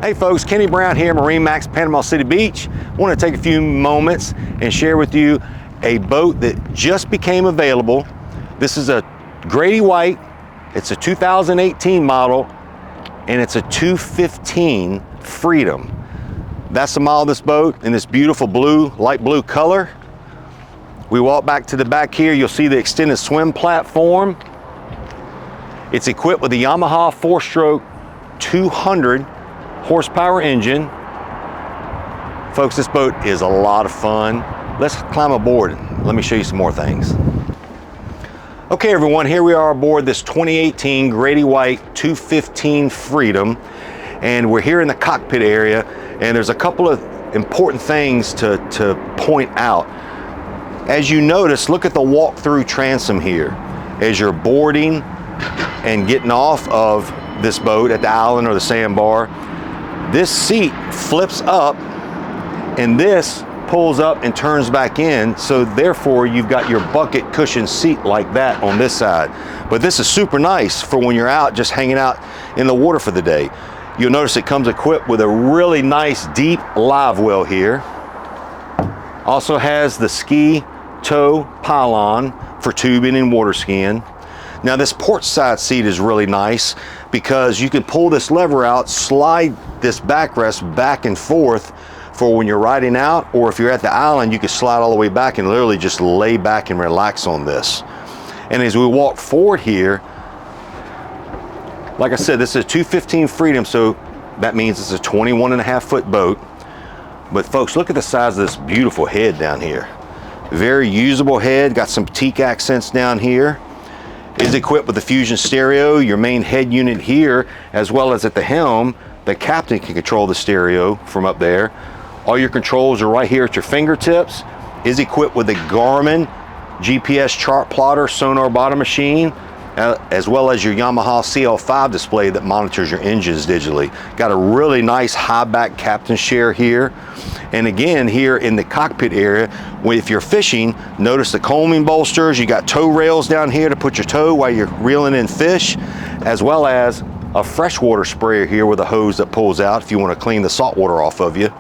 Hey folks, Kenny Brown here, MarineMax, Panama City Beach. I want to take a few moments and share with you a boat that just became available. This is a Grady-White. It's a 2018 model, and it's a 215 Freedom. That's the model of this boat in this beautiful blue, light blue color. We walk back to the back here, you'll see the extended swim platform. It's equipped with a Yamaha 4-stroke 200 horsepower engine. Folks, this boat is a lot of fun. Let's climb aboard. Let me show you some more things. Okay everyone, here we are aboard this 2018 Grady-White 215 Freedom, and we're here in the cockpit area, and there's a couple of important things to point out. As you notice, look at the walk-through transom here. As you're boarding and getting off of this boat at the island or the sandbar, this seat flips up and this pulls up and turns back in, so therefore you've got your bucket cushion seat like that on this side. But this is super nice for when you're out just hanging out in the water for the day. You'll notice it comes equipped with a really nice deep live well here. Also has the ski tow pylon for tubing and water skiing. Now this port side seat is really nice because you can pull this lever out, slide this backrest back and forth for when you're riding out, or if you're at the island, you can slide all the way back and literally just lay back and relax on this. And as we walk forward here, like I said, this is a 215 Freedom, so that means it's a 21.5-foot boat. But folks, look at the size of this beautiful head down here. Very usable head, got some teak accents down here. Is equipped with a Fusion stereo, your main head unit here, as well as at the helm. The captain can control the stereo from up there. All your controls are right here at your fingertips. Is equipped with a Garmin GPS chart plotter, sonar bottom machine, as well as your Yamaha CL5 display that monitors your engines digitally. Got a really nice high back captain's chair here. And again, here in the cockpit area, if you're fishing, notice the combing bolsters. You got tow rails down here to put your tow while you're reeling in fish, as well as a freshwater sprayer here with a hose that pulls out if you want to clean the salt water off of you.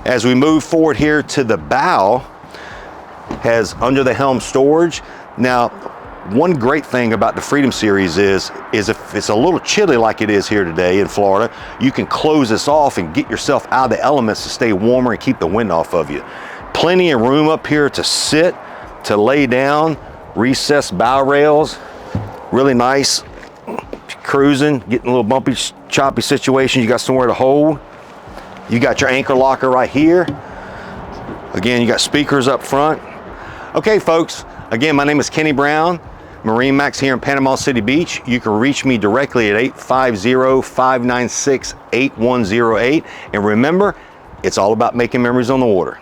As we move forward here to the bow, has under the helm storage. Now, one great thing about the Freedom series is if it's a little chilly like it is here today in Florida, you can close this off and get yourself out of the elements to stay warmer and keep the wind off of you. Plenty of room up here to sit, to lay down, recessed bow rails, really nice. Cruising, getting a little bumpy, choppy situation, you got somewhere to hold. You got your anchor locker right here. Again, you got speakers up front. Okay folks, again, my name is Kenny Brown, MarineMax here in Panama City Beach. You can reach me directly at 850-596-8108. And remember, it's all about making memories on the water.